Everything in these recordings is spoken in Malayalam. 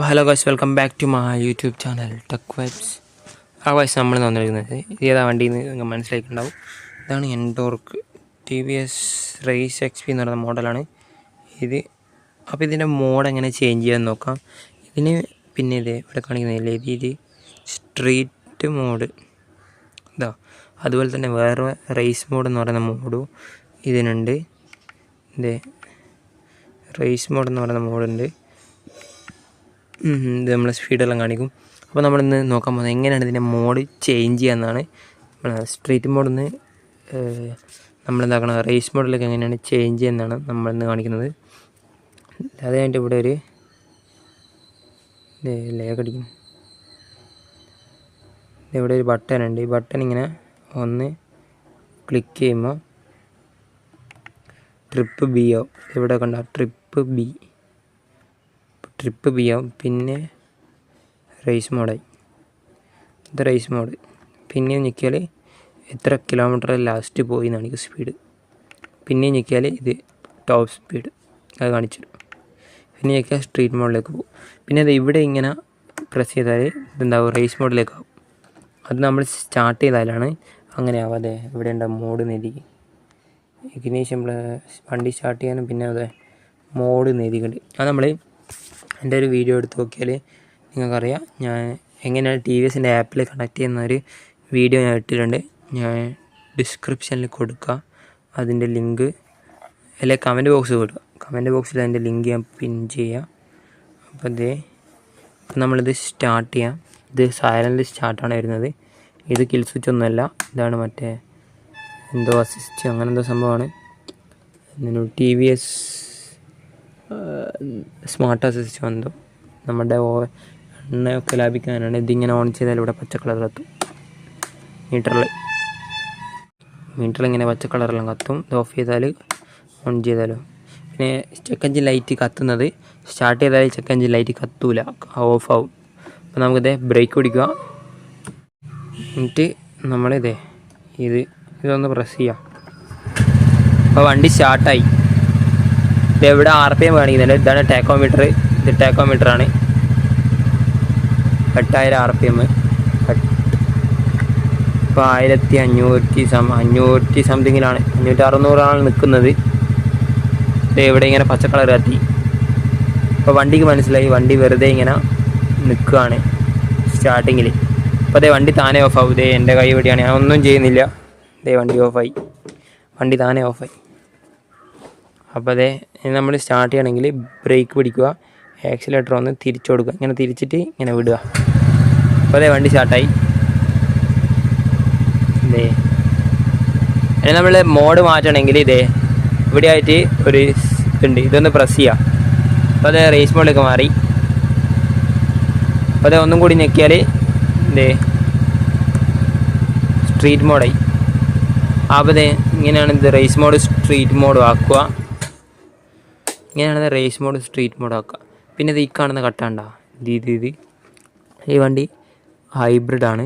Hello guys, welcome back to my YouTube channel tech vibes. Guys, നമ്മൾ വന്നിരിക്കുന്നത് ഏതാ വണ്ടിയിൽ നിന്ന് നിങ്ങൾ മനസ്സിലാക്കിയിട്ടുണ്ടാവും. ഇതാണ് എൻടോർക്ക് TVS റേസ് XP എന്ന് പറയുന്ന മോഡലാണ് ഇത്. അപ്പോൾ ഇതിൻ്റെ മോഡ് എങ്ങനെ ചേഞ്ച് ചെയ്യാമെന്ന് നോക്കാം. ഇതിന് പിന്നെ ഇവിടെ കാണിക്കുന്നില്ല, ഇത് സ്ട്രീറ്റ് മോഡ് ഇതാ. അതുപോലെ തന്നെ വേറെ റേസ് മോഡ് എന്ന് പറയുന്ന മോഡും ഇതിനുണ്ട്. റേസ് മോഡ് എന്ന് പറയുന്ന മോഡുണ്ട്. ഇത് നമ്മൾ സ്പീഡെല്ലാം കാണിക്കും. അപ്പോൾ നമ്മളിന്ന് നോക്കാൻ പോകുന്നത് എങ്ങനെയാണ് ഇതിൻ്റെ മോഡ് ചേഞ്ച് ചെയ്യാമെന്നാണ്. സ്ട്രീറ്റ് മോഡിൽ നിന്ന് നമ്മളെന്താക്കണം, റേസ് മോഡിലേക്ക് എങ്ങനെയാണ് ചേഞ്ച് ചെയ്യുന്നതാണ് നമ്മളിന്ന് കാണിക്കുന്നത്. അത് കഴിഞ്ഞിട്ട് ഇവിടെ ഒരു ലേഖടിക്കും. ഇവിടെ ഒരു ബട്ടൺ ഉണ്ട്. ഈ ബട്ടൺ ഇങ്ങനെ ഒന്ന് ക്ലിക്ക് ചെയ്യുമ്പോൾ ട്രിപ്പ് ബി ആവും. ഇവിടെ കണ്ട ട്രിപ്പ് ബി ആവും. പിന്നെ റേസ് മോഡായി. ഇത് റേസ് മോഡ്. പിന്നെ ഞെക്കിയാൽ എത്ര കിലോമീറ്റർ ലാസ്റ്റ് പോയി എന്നാണ് സ്പീഡ്. പിന്നെ ഞെക്കിയാൽ ഇത് ടോപ്പ് സ്പീഡ് അത് കാണിച്ചിടും. പിന്നെ ഞെക്കിയാൽ സ്ട്രീറ്റ് മോഡിലേക്ക് പോകും. പിന്നെ അത് ഇവിടെ ഇങ്ങനെ പ്രസ് ചെയ്താൽ ഇതെന്താവും, റേസ് മോഡിലേക്ക് ആവും. അത് നമ്മൾ സ്റ്റാർട്ട് ചെയ്താലാണ് അങ്ങനെ ആവാതെ. ഇവിടെ ഉണ്ടാവും മോഡ് നേടി. ഇഗ്നീഷൻ വണ്ടി സ്റ്റാർട്ട് ചെയ്യാനും പിന്നെ അതെ മോഡ് നേടിക്കുന്നുണ്ട്. അത് നമ്മൾ എൻ്റെ ഒരു വീഡിയോ എടുത്ത് നോക്കിയാൽ നിങ്ങൾക്കറിയാം. ഞാൻ എങ്ങനെയാണ് TVSൻ്റെ ആപ്പിൽ കണക്ട് ചെയ്യുന്നൊരു വീഡിയോ ഞാൻ ഇട്ടിട്ടുണ്ട്. ഞാൻ ഡിസ്ക്രിപ്ഷനിൽ കൊടുക്കുക അതിൻ്റെ ലിങ്ക്, അല്ലെങ്കിൽ കമൻറ്റ് ബോക്സ് കൊടുക്കുക. കമൻറ്റ് ബോക്സിൽ അതിൻ്റെ ലിങ്ക് ഞാൻ പിൻ ചെയ്യാം. അപ്പോൾ നമ്മളിത് സ്റ്റാർട്ട് ചെയ്യാം. ഇത് സൈലൻ്റ് സ്റ്റാർട്ടാണ് വരുന്നത്. ഇത് കിൽ സ്വിച്ച് ഒന്നുമല്ല, ഇതാണ് മറ്റേ എന്തോ അസിസ്റ്റ് അങ്ങനെ എന്തോ സംഭവമാണ്. TVS സ്മാർട്ട് അസിസ്റ്റ് എന്തോ നമ്മുടെ എണ്ണയൊക്കെ ലാഭിക്കാനാണ്. ഇതിങ്ങനെ ഓൺ ചെയ്താൽ ഇവിടെ പച്ച കളർ കത്തും. മീറ്ററിൽ ഇങ്ങനെ പച്ച കളറെല്ലാം കത്തും. ഇത് ഓഫ് ചെയ്താൽ ഓൺ ചെയ്താലോ. പിന്നെ ചെക്ക് എഞ്ചിൻ ലൈറ്റ് കത്തുന്നത് സ്റ്റാർട്ട് ചെയ്താൽ ചെക്ക് എഞ്ചിൻ ലൈറ്റ് കത്തൂല, ഓഫ് ആവും. അപ്പോൾ നമുക്കിത് ബ്രേക്ക് പിടിക്കുക. എന്നിട്ട് ഇതൊന്ന് പ്രസ് ചെയ്യാം. അപ്പോൾ വണ്ടി സ്റ്റാർട്ടായി. ഇതെവിടെ RPM കാണിക്കുന്നുണ്ട്. ഇതാണ് ടാക്കോമീറ്റർ. ഇത് ടാക്കോമീറ്ററാണ്. 8000 RPM. ഇപ്പോൾ 1500 സംതിങ്ങിലാണ്, 500-600 നിൽക്കുന്നത്. ഇവിടെ ഇങ്ങനെ പച്ച കളർ കത്തി. അപ്പോൾ വണ്ടിക്ക് മനസ്സിലായി വണ്ടി വെറുതെ ഇങ്ങനെ നിൽക്കുകയാണ് സ്റ്റാർട്ടിങ്ങിൽ. അപ്പോൾ വണ്ടി താനേ ഓഫാവും. എൻ്റെ കൈ ഇവിടെയാണ്, ഞാൻ ഒന്നും ചെയ്യുന്നില്ല. വണ്ടി ഓഫായി. വണ്ടി താനേ ഓഫായി. അപ്പോൾ നമ്മൾ സ്റ്റാർട്ട് ചെയ്യണമെങ്കിൽ ബ്രേക്ക് പിടിക്കുക, ആക്സിലേറ്റർ ഒന്ന് തിരിച്ചു കൊടുക്കുക. ഇങ്ങനെ തിരിച്ചിട്ട് ഇങ്ങനെ വിടുക. അപ്പോൾ വണ്ടി സ്റ്റാർട്ടായി. ഇനി നമ്മൾ മോഡ് മാറ്റണമെങ്കിൽ ഇവിടെ ആയിട്ട് ഒരു ഇതുണ്ട്, ഇതൊന്ന് പ്രസ് ചെയ്യുക. അപ്പോൾ റേസ് മോഡിലേക്ക് മാറി. അപ്പോൾ ഒന്നും കൂടി ഞെക്കിയാൽ സ്ട്രീറ്റ് മോഡായി. അപ്പോൾ ഇങ്ങനെയാണ് ഇത് റേസ് മോഡ് സ്ട്രീറ്റ് മോഡ് ആക്കുക. ഇങ്ങനെയാണ് റേസ് മോഡ് സ്ട്രീറ്റ് മോഡ് ആക്കുക. പിന്നെ ഈ കാണുന്ന കട്ടാണ്ട ഇത് ഈ വണ്ടി ഹൈബ്രിഡാണ്.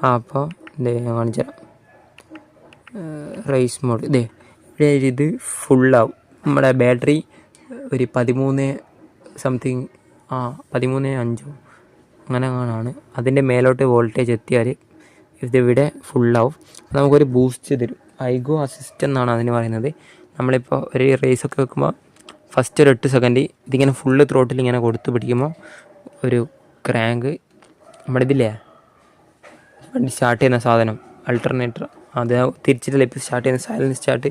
അപ്പോൾ ഞാൻ കാണിച്ചു തരാം. റേസ് മോഡ് ഇവിടെ ഇത് ഫുള്ളാവും. നമ്മുടെ ബാറ്ററി ഒരു 13 സംതിങ് 13.5 അങ്ങനെ ആണ്. അതിൻ്റെ മേലോട്ട് വോൾട്ടേജ് എത്തിയാൽ ഇതിവിടെ ഫുള്ളാവും. നമുക്കൊരു ബൂസ്റ്റ് തരും. ഐഗോ അസിസ്റ്റ് എന്നാണ് അതിന് പറയുന്നത്. നമ്മളിപ്പോൾ ഒരു റേസൊക്കെ വെക്കുമ്പോൾ ഫസ്റ്റ് ഒരു 8 സെക്കൻഡ് ഇതിങ്ങനെ ഫുള്ള് ത്രോട്ടിൽ ഇങ്ങനെ കൊടുത്ത് പിടിക്കുമ്പോൾ ഒരു ക്രാങ്ക് നമ്മുടെ ഇതില്ലേ വണ്ടി സ്റ്റാർട്ട് ചെയ്യുന്ന സാധനം അൾട്ടർനേറ്റർ, അത് തിരിച്ചിട്ട് ഇപ്പോൾ സ്റ്റാർട്ട് ചെയ്യുന്ന സൈലൻറ്റ് സ്റ്റാർട്ട്.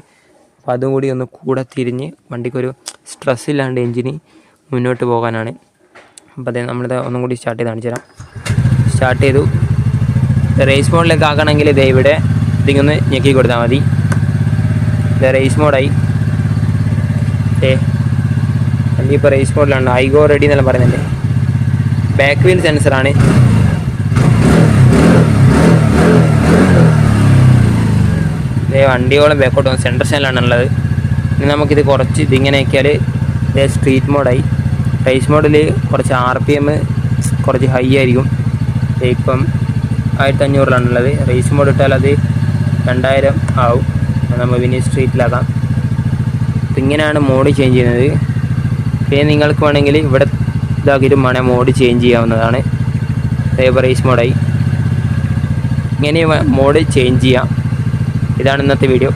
അപ്പോൾ അതും കൂടി ഒന്ന് കൂടെ തിരിഞ്ഞ് വണ്ടിക്കൊരു സ്ട്രെസ് ഇല്ലാണ്ട് എൻജിന് മുന്നോട്ട് പോകാനാണ്. അപ്പോൾ നമ്മളിത് ഒന്നും കൂടി സ്റ്റാർട്ട് ചെയ്ത് കാണിച്ചു തരാം. സ്റ്റാർട്ട് ചെയ്തു. റേസ് മോഡിലേക്ക് ആക്കണമെങ്കിൽ ഇവിടെ ഇതിങ്ങൊന്ന് ഞെക്കി കൊടുത്താൽ മതി. റേസ് മോഡായി. വണ്ടി ഇപ്പോൾ റേസ് മോഡിലാണ്. ഐഗോ റെഡി എന്നെല്ലാം പറയുന്നുണ്ട്. Back wheel സെൻസറാണ്. വണ്ടിയോളം ബാക്കോട്ട് പോകും. സെൻറ്റർ സ്റ്റൈലാണുള്ളത്. ഇനി നമുക്കിത് കുറച്ച് ഇതിങ്ങനെ ആക്കിയാൽ സ്ട്രീറ്റ് മോഡായി. റേസ് മോഡിൽ കുറച്ച് RPM കുറച്ച് ഹൈ ആയിരിക്കും. ഇപ്പം 1500-ലാണുള്ളത്. റേസ് മോഡ് ഇട്ടാൽ അത് 2000 ആവും. നമ്മൾ പിന്നെ സ്ട്രീറ്റിലാക്കാം. അപ്പം ഇങ്ങനെയാണ് മോഡ് ചേഞ്ച് ചെയ്യുന്നത്. പിന്നെ നിങ്ങൾക്ക് വേണമെങ്കിൽ ഇവിടെ ഇതാക്കിയിട്ടും വേണേൽ മോഡ് ചേഞ്ച് ചെയ്യാവുന്നതാണ്. അതേപോലെ റേസ് മോഡായി. ഇങ്ങനെ മോഡ് ചേഞ്ച് ചെയ്യാം. ഇതാണ് ഇന്നത്തെ വീഡിയോ.